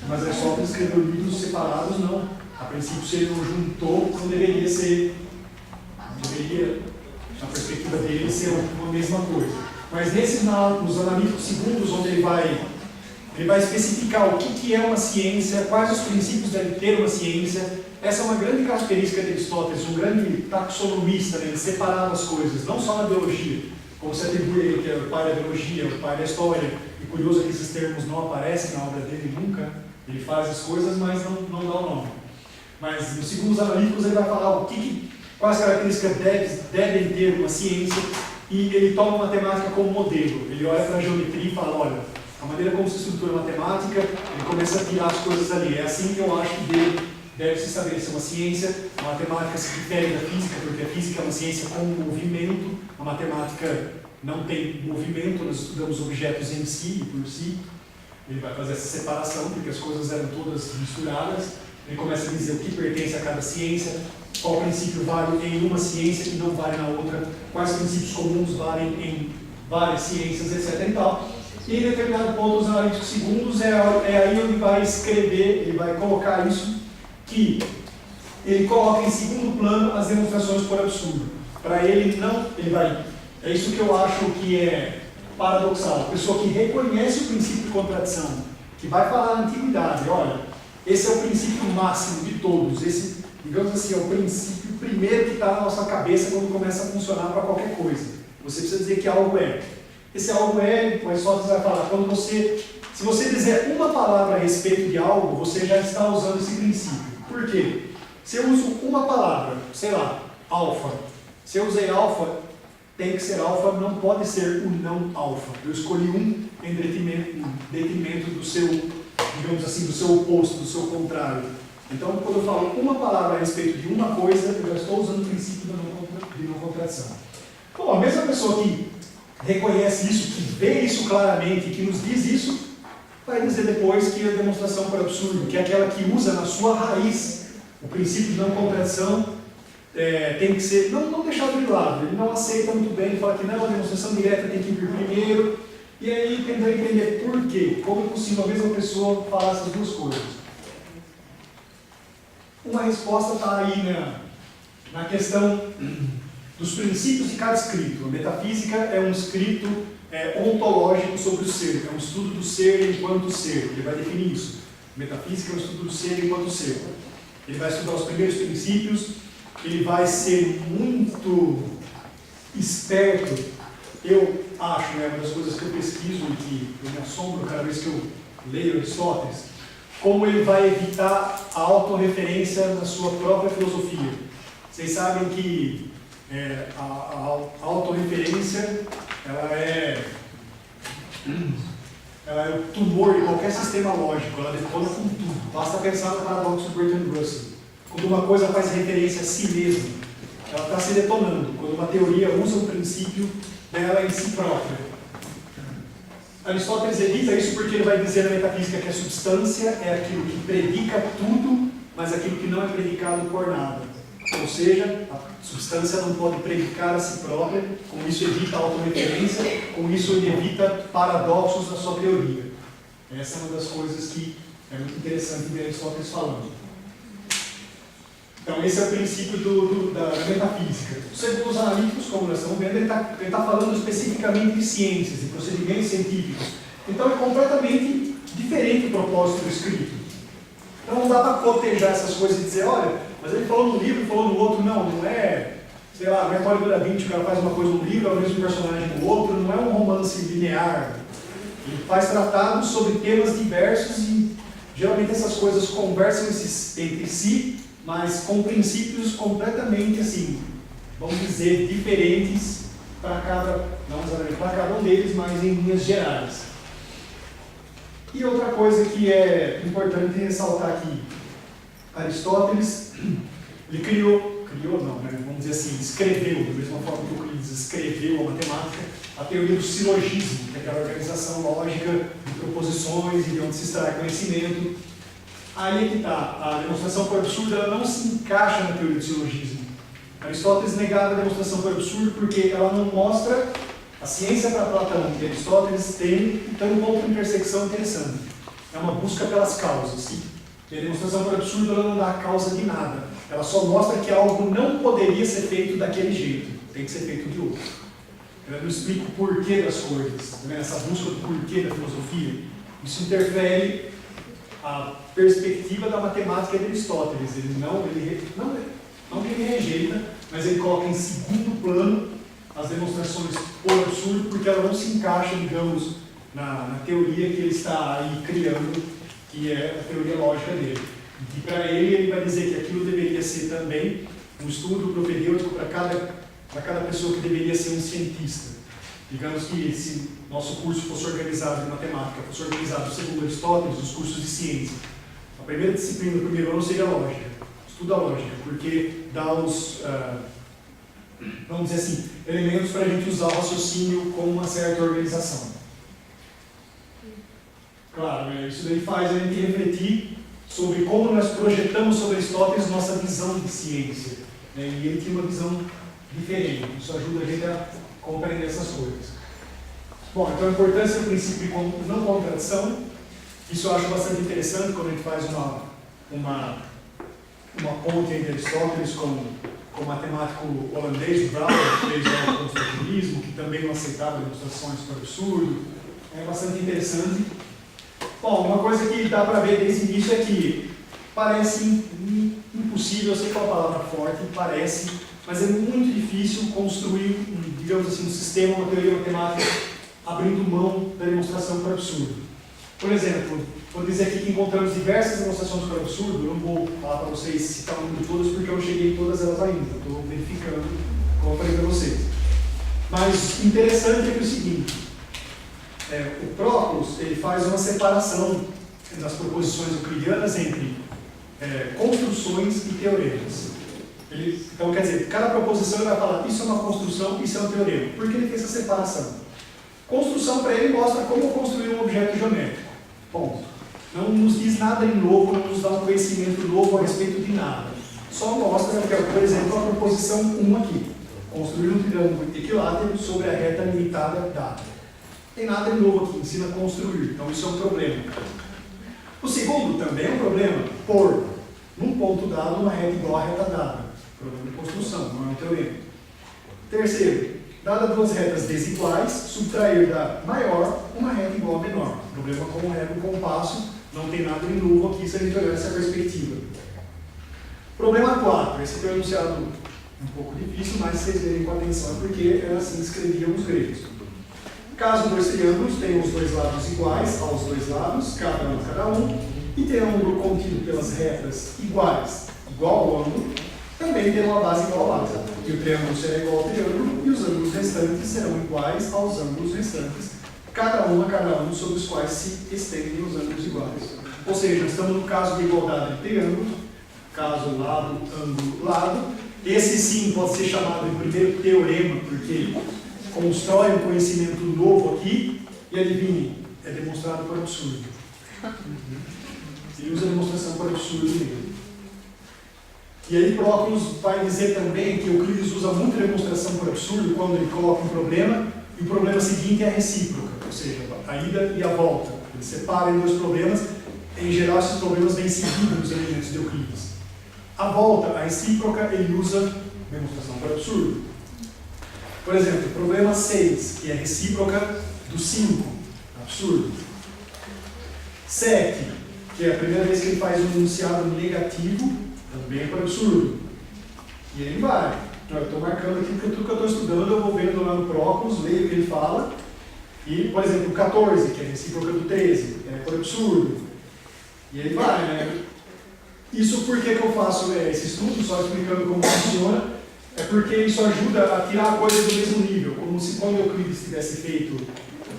Mas Aristóteles escreveu livros separados, não. A princípio, se ele não juntou, não deveria ser, na perspectiva dele, ser uma mesma coisa. Mas nos analíticos segundos, onde ele vai especificar o que é uma ciência, quais os princípios deve ter uma ciência. Essa é uma grande característica de Aristóteles, um grande taxonomista, né? Ele separava as coisas, não só na biologia, como se atribui a ele que é o pai da biologia, o pai da história. E curioso é que esses termos não aparecem na obra dele nunca. Ele faz as coisas, mas não dá o nome. Mas nos segundos analíticos ele vai falar quais características devem ter uma ciência, e ele toma a matemática como modelo. Ele olha para a geometria e fala: olha, a maneira como se estrutura a matemática, ele começa a tirar as coisas ali. É assim que eu acho que deve se estabelecer uma ciência. A matemática se difere da física, porque a física é uma ciência com movimento, a matemática não tem movimento, nós estudamos objetos em si e por si. Ele vai fazer essa separação, porque as coisas eram todas misturadas. Ele começa a dizer o que pertence a cada ciência, qual princípio vale em uma ciência e não vale na outra, quais princípios comuns valem em várias ciências, etc. E tal. E em determinado ponto, os analíticos segundos é aí onde vai escrever, ele vai colocar isso, que ele coloca em segundo plano as demonstrações por absurdo. Para ele não, é isso que eu acho que é paradoxal. A pessoa que reconhece o princípio de contradição, que vai falar na antiguidade: olha, esse é o princípio máximo de todos, esse, digamos assim, é o princípio primeiro que está na nossa cabeça quando começa a funcionar para qualquer coisa. Você precisa dizer que algo é. Esse algo é, o Aristóteles vai falar, se você dizer uma palavra a respeito de algo, você já está usando esse princípio. Por quê? Se eu uso uma palavra, sei lá, alfa, se eu usei alfa, tem que ser alfa, não pode ser o não alfa. Eu escolhi um em detrimento do seu, digamos assim, do seu oposto, do seu contrário. Então, quando eu falo uma palavra a respeito de uma coisa, eu já estou usando o princípio de não contradição. Bom, a mesma pessoa que reconhece isso, que vê isso claramente, que nos diz isso, vai dizer depois que a demonstração por absurdo, que é aquela que usa na sua raiz o princípio de não contradição, tem que ser, não deixado de lado. Ele não aceita muito bem, ele fala que não, a demonstração direta tem que vir primeiro, e aí tenta entender por quê, como é possível a mesma pessoa falar essas duas coisas. Uma resposta está aí na questão dos princípios de cada escrito. A metafísica é um escrito ontológico sobre o ser, é um estudo do ser enquanto ser. Ele vai definir isso. A metafísica é um estudo do ser enquanto ser. Ele vai estudar os primeiros princípios, ele vai ser muito esperto. Eu acho, uma das coisas que eu pesquiso e que eu me assombro cada vez que eu leio Aristóteles, como ele vai evitar a autorreferência na sua própria filosofia. Vocês sabem que a autorreferência ela é o tumor de qualquer sistema lógico, ela detona com tudo. Basta pensar no paradoxo de Bertrand Russell. Quando uma coisa faz referência a si mesma, ela está se detonando. Quando uma teoria usa o princípio dela em si própria. Aristóteles evita isso porque ele vai dizer na metafísica que a substância é aquilo que predica tudo, mas aquilo que não é predicado por nada. Ou seja, a substância não pode predicar a si própria, com isso evita a autorreferência, com isso ele evita paradoxos na sua teoria. Essa é uma das coisas que é muito interessante ver Aristóteles falando. Então esse é o princípio da metafísica. Segundo os analíticos, como nós estamos vendo, ele está falando especificamente de ciências, de procedimentos científicos. Então é completamente diferente o propósito do escrito. Então não dá para cotejar essas coisas e dizer, olha, mas ele falou num livro e falou no outro. Não é, sei lá, não é Código da Vinci, o cara faz uma coisa num livro, é o mesmo personagem no outro, não é um romance linear. Ele faz tratados sobre temas diversos e geralmente essas coisas conversam entre si, mas com princípios completamente, assim, vamos dizer, diferentes para cada um deles, mas em linhas gerais. E outra coisa que é importante ressaltar aqui, Aristóteles, ele vamos dizer assim, escreveu, da mesma forma que Euclides escreveu a matemática, a teoria do silogismo, que é aquela organização lógica de proposições e de onde se extrai conhecimento. Aí é que está, a demonstração por absurdo ela não se encaixa na teoria do silogismo. Aristóteles negava a demonstração por absurdo porque ela não mostra a ciência para Platão e Aristóteles tem um ponto de intersecção interessante. É uma busca pelas causas. E a demonstração por absurdo ela não dá a causa de nada. Ela só mostra que algo não poderia ser feito daquele jeito. Tem que ser feito de outro. Ela não explica o porquê das coisas. Essa busca do porquê da filosofia. Isso interfere a perspectiva da matemática de Aristóteles. Ele não que ele rejeita, mas ele coloca em segundo plano as demonstrações por absurdo, porque ela não se encaixa, digamos, na teoria que ele está aí criando, que é a teoria lógica dele. E para ele vai dizer que aquilo deveria ser também um estudo propedêutico para cada pessoa que deveria ser um cientista. Digamos que se nosso curso fosse organizado de matemática, fosse organizado segundo Aristóteles, os cursos de ciência, a primeira disciplina do primeiro ano seria a lógica, estuda a lógica, porque dá os, vamos dizer assim, elementos para a gente usar o raciocínio com uma certa organização. Claro, isso daí faz a gente refletir sobre como nós projetamos sobre Aristóteles nossa visão de ciência. E ele tinha uma visão diferente, isso ajuda a gente a compreender essas coisas. Bom, então a importância do princípio de não contradição, isso eu acho bastante interessante quando a gente faz uma ponte entre Aristóteles com o matemático holandês, Brouwer, que fez o construtivismo, que também não aceitava demonstrações por absurdo. É bastante interessante. Bom, uma coisa que dá para ver desde o início é que parece impossível, eu sei que é uma palavra forte, parece, mas é muito difícil construir, digamos assim, um sistema, uma teoria matemática abrindo mão da demonstração por absurdo. Por exemplo, vou dizer aqui que encontramos diversas demonstrações por absurdo, eu não vou falar para vocês citar o nome de todas porque eu não cheguei em todas elas ainda, estou verificando como eu falei para vocês. Mas interessante é que é o seguinte, o Proclus ele faz uma separação das proposições euclidianas entre construções e teoremas. Então, quer dizer, cada proposição ele vai falar isso é uma construção, isso é um teorema. Por que ele fez essa separação? Construção para ele mostra como construir um objeto geométrico. Ponto. Não nos diz nada de novo, não nos dá um conhecimento novo a respeito de nada. Só mostra, por exemplo, a proposição 1 aqui. Construir um triângulo equilátero sobre a reta limitada dada. Não tem nada de novo aqui, ensina a construir. Então isso é um problema. O segundo também é um problema. Pôr num ponto dado uma reta igual à reta dada. Problema de construção, não é um teorema. Terceiro, dada duas retas desiguais, subtrair da maior uma reta igual à menor. Problema como régua e compasso, não tem nada de novo aqui se a gente olhar essa perspectiva. Problema 4, esse foi enunciado um pouco difícil, mas vocês verem com atenção, porque é assim que escreviam os gregos. Caso dois triângulos tenham os dois lados iguais aos dois lados, cada um, e tem um ângulo contido pelas retas iguais, igual ao ângulo, também tem uma base igual à base. E o triângulo será igual ao triângulo, e os ângulos restantes serão iguais aos ângulos restantes, cada um sobre os quais se estendem os ângulos iguais. Ou seja, estamos no caso de igualdade de triângulo, caso lado, ângulo, lado. Esse sim pode ser chamado de primeiro teorema, porque ele constrói um conhecimento novo aqui, e adivinhe, é demonstrado por absurdo. Ele usa a demonstração por absurdo mesmo. E aí Proclus vai dizer também que Euclides usa muito a demonstração por absurdo quando ele coloca um problema, e o problema seguinte é a recíproca, ou seja, a ida e a volta. Ele separa em dois problemas, em geral esses problemas vêm seguidos nos elementos de Euclides. A volta, a recíproca, ele usa demonstração por absurdo. Por exemplo, problema 6, que é a recíproca do 5, absurdo. 7, que é a primeira vez que ele faz um enunciado negativo, também é por absurdo. E ele vai. Eu estou marcando aqui porque tudo que eu estou estudando eu vou vendo lá no Proclus, leio o que ele fala. E, por exemplo, o 14, que é a recíproca do 13, é por absurdo. E ele vai, né? Isso por que eu faço esse estudo, só explicando como funciona, é porque isso ajuda a tirar a coisa do mesmo nível, como se quando Euclides tivesse feito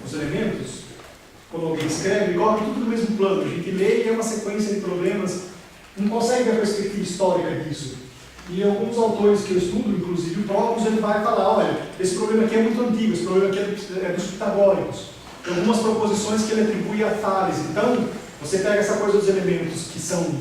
os elementos, quando alguém escreve, ele coloca tudo no mesmo plano. A gente lê e é uma sequência de problemas, não consegue ver a perspectiva histórica disso. E alguns autores que eu estudo, inclusive o Proclus, ele vai falar, olha, esse problema aqui é muito antigo, esse problema aqui é dos pitagóricos. Tem algumas proposições que ele atribui a Tales. Então, você pega essa coisa dos elementos que são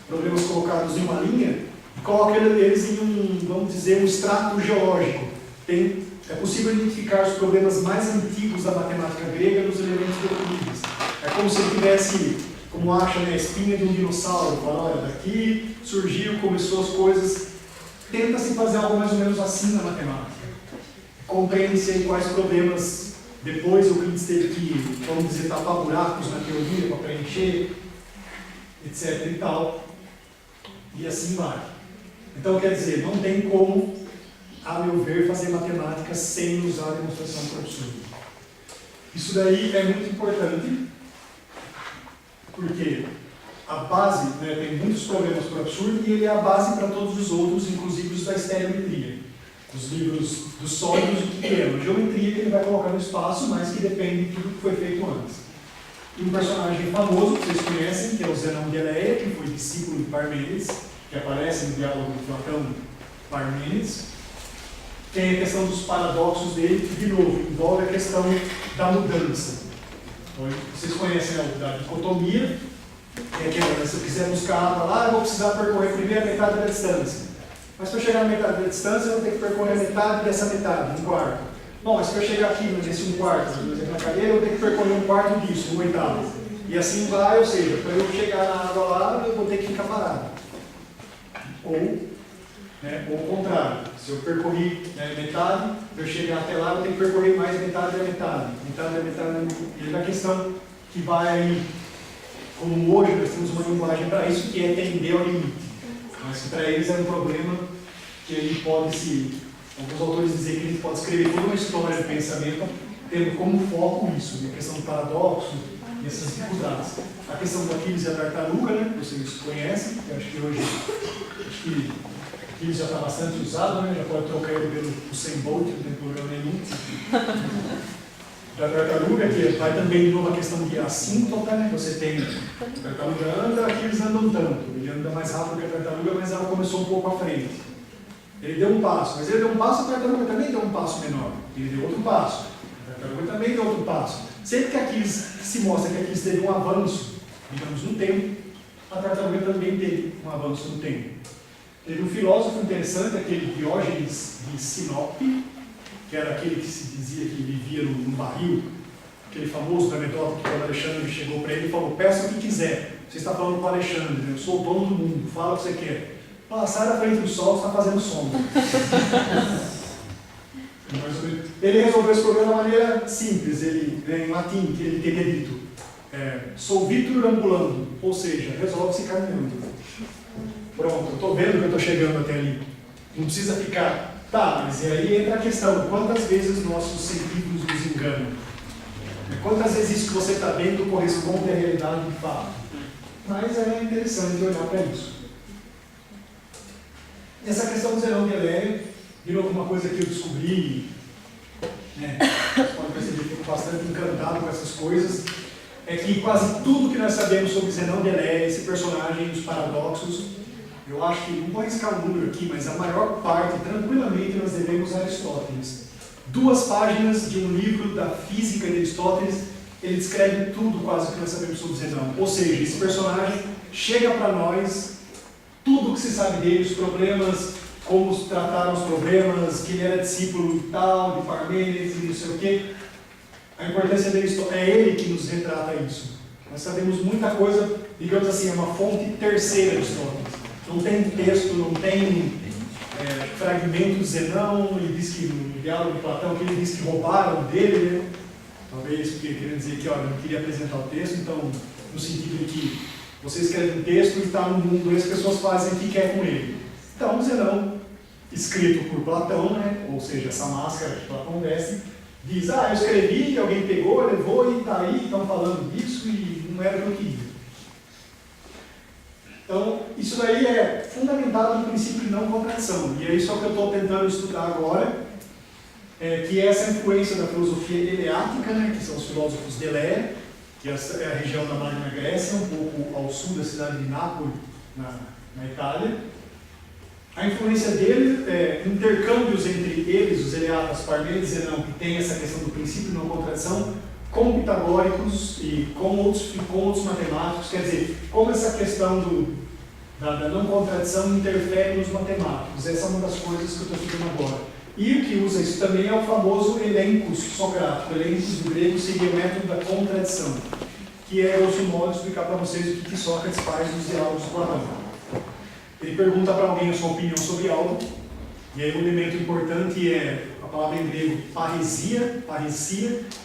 problemas colocados em uma linha e coloca eles em um, vamos dizer, um extrato geológico. É possível identificar os problemas mais antigos da matemática grega nos elementos de Euclides. É como se ele tivesse, como acha, né, a espinha de um dinossauro. Fala, olha, daqui surgiu, começou as coisas. Tenta-se fazer algo mais ou menos assim na matemática. Compreende-se aí quais problemas depois Euclides teve que, vamos dizer, tapar buracos na teoria para preencher, etc. e tal. E assim vai. Então, quer dizer, não tem como, a meu ver, fazer matemática sem usar a demonstração por absurdo. Isso daí é muito importante, porque a base, né, tem muitos problemas por absurdo e ele é a base para todos os outros, inclusive os da estereometria. Os livros dos sólidos, o que é? A geometria que ele vai colocar no espaço, mas que depende de tudo que foi feito antes. E um personagem famoso, que vocês conhecem, que é o Zenão de Eleia, que foi discípulo de Parmênides, que aparece no diálogo de Platão Parmênides. Tem a questão dos paradoxos dele, que, de novo, envolve a questão da mudança. Então, vocês conhecem a dicotomia, que é aquela, se eu quiser buscar água lá, eu vou precisar percorrer primeiro a metade da distância. Mas para eu chegar na metade da distância, eu vou ter que percorrer a metade dessa metade, um quarto. Bom, mas para eu chegar aqui nesse um quarto, por exemplo, na cadeira, eu vou ter que percorrer um quarto disso, um oitavo. E assim vai, ou seja, para eu chegar na água lá, eu vou ter que ficar parado. Ou o contrário, se eu percorri, né, metade, para eu chegar até lá, eu tenho que percorrer mais metade da metade. Metade da metade. E a questão que vai aí, como hoje nós temos uma linguagem para isso, que é tender ao limite. Mas para eles é um problema que ele pode se... Alguns autores dizem que ele pode escrever toda uma história de pensamento tendo como foco isso, a questão do paradoxo e essas dificuldades. A questão do Aquiles e a tartaruga, né, que vocês conhecem, que acho que hoje Aquiles já está bastante usado, né, já pode trocar ele pelo Usain Bolt, não tem problema nenhum. Da tartaruga, que vai também de novo a questão de assíntota, né? Você tem a tartaruga anda, Aquiles anda um tanto. Ele anda mais rápido que a tartaruga, mas ela começou um pouco à frente. Ele deu um passo, mas ele deu um passo, a tartaruga também deu um passo menor. Ele deu outro passo, a tartaruga também deu outro passo. Sempre que Aquiles se mostra que Aquiles teve um avanço, digamos, no tempo, a tartaruga também teve um avanço no tempo. Teve um filósofo interessante, aquele Diógenes de Sinope, que era aquele que se dizia que vivia no barril, aquele famoso da metódica que quando Alexandre chegou para ele e falou, peça o que quiser. Você está falando com o Alexandre, eu sou o dono do mundo, fala o que você quer. Fala, sai da frente do sol, você está fazendo sombra. Ele resolveu esse problema de maneira simples, ele, em latim, que ele teria dito, solvitur ambulando, ou seja, resolve-se caminhando. Pronto, eu estou vendo que eu estou chegando até ali. Não precisa ficar... Tá, mas e aí entra a questão, quantas vezes nossos sentidos nos enganam? Quantas vezes isso que você está vendo corresponde à realidade de fato? Mas é interessante olhar para isso. Essa questão do Zenão de Eleia, de novo uma coisa que eu descobri, né, vocês podem perceber que eu fico bastante encantado com essas coisas, é que quase tudo que nós sabemos sobre Zenão de Eleia, esse personagem, os paradoxos, eu acho que, não vou arriscar um número aqui, mas a maior parte, tranquilamente, nós devemos a Aristóteles. 2 páginas de um livro da física de Aristóteles, ele descreve tudo quase que nós sabemos sobre Zenão. Ou seja, esse personagem chega para nós, tudo o que se sabe dele, os problemas, como trataram os problemas, que ele era discípulo e tal, de Parmênides e não sei o quê. A importância dele é ele que nos retrata isso. Nós sabemos muita coisa, digamos assim, é uma fonte terceira de Aristóteles. Não tem texto, não tem fragmento de Zenão, ele diz que no diálogo de Platão, que ele diz que roubaram dele, né? Talvez porque querendo dizer que, olha, não queria apresentar o texto, então, no sentido de que você escreve um texto e está no mundo e as pessoas fazem o que quer com ele. Então, Zenão, escrito por Platão, né? Ou seja, essa máscara que Platão veste, diz, eu escrevi, alguém pegou, levou e está aí, estão falando disso e não era o que eu queria. Então, isso daí é fundamentado no princípio de não contradição. E é isso que eu estou tentando estudar agora, que é essa influência da filosofia eleática, né, que são os filósofos de Eleia, que é a região da Magna Grécia, um pouco ao sul da cidade de Nápoles, na Itália, A influência dele, intercâmbios entre eles, os Eleatas, Parmênides e Zenão, que tem essa questão do princípio de não contradição, com pitagóricos e com outros matemáticos, quer dizer, como essa questão da não contradição interfere nos matemáticos. Essa é uma das coisas que eu estou estudando agora. E o que usa isso também é o famoso elencos socrático. Elencos do grego seria o método da contradição, que é, grosso modo, explicar para vocês o que Sócrates faz nos diálogos do Platão. Ele pergunta para alguém a sua opinião sobre algo, e aí um elemento importante é a palavra em grego paresia,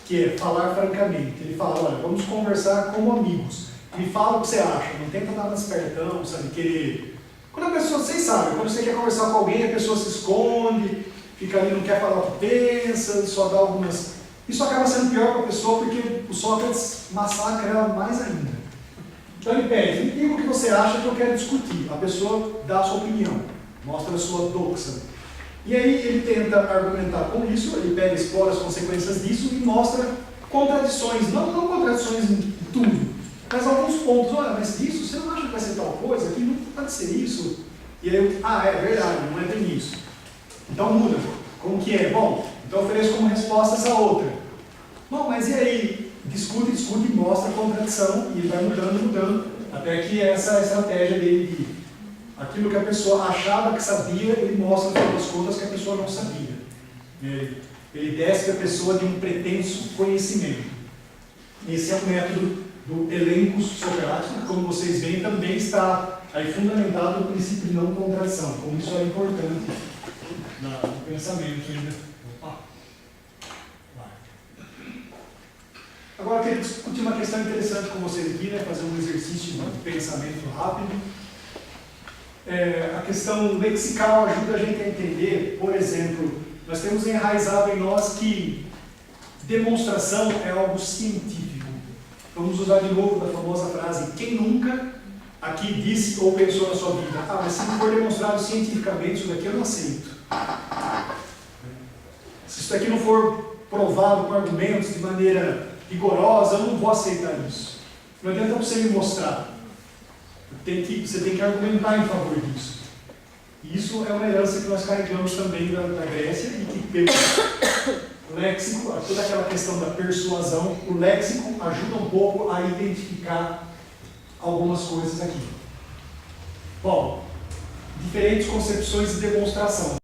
que é falar francamente. Ele fala, olha, vamos conversar como amigos. Me fala o que você acha, não tenta dar mais espertão, sabe, querer... Quando a pessoa, vocês sabem, quando você quer conversar com alguém, a pessoa se esconde, fica ali, não quer falar o que pensa, só dá algumas... Isso acaba sendo pior para a pessoa, porque o Sócrates massacra ela mais ainda. Então ele pede, me diga o que você acha que eu quero discutir. A pessoa dá a sua opinião, mostra a sua doxa. E aí ele tenta argumentar com isso, ele pega, explora as consequências disso e mostra contradições, não contradições em tudo, mas alguns pontos. Olha, mas isso, você não acha que vai ser tal coisa? Que não pode ser isso? E aí eu, é verdade, não é bem isso. Então muda. Como que é? Bom, então ofereço como resposta essa outra. Bom, mas e aí? Discute e mostra a contradição e ele vai mudando, até que essa estratégia dele de aquilo que a pessoa achava que sabia, ele mostra, no final das contas, que a pessoa não sabia. Ele desce a pessoa de um pretenso conhecimento. Esse é o método do elenco socrático, que, como vocês veem, também está aí fundamentado no princípio de não contradição, como isso é importante no pensamento ainda. Agora eu queria discutir uma questão interessante com vocês aqui, né? Fazer um exercício de pensamento rápido. A questão lexical ajuda a gente a entender, por exemplo, nós temos enraizado em nós que demonstração é algo científico. Vamos usar de novo da famosa frase, quem nunca aqui disse ou pensou na sua vida, mas se não for demonstrado cientificamente, isso daqui eu não aceito. Se isso daqui não for provado com argumentos de maneira rigorosa, eu não vou aceitar isso. Não adianta você me mostrar. Você tem que argumentar em favor disso. E isso é uma herança que nós carregamos também da Grécia e que pelo léxico, toda aquela questão da persuasão, o léxico ajuda um pouco a identificar algumas coisas aqui. Bom, diferentes concepções de demonstração.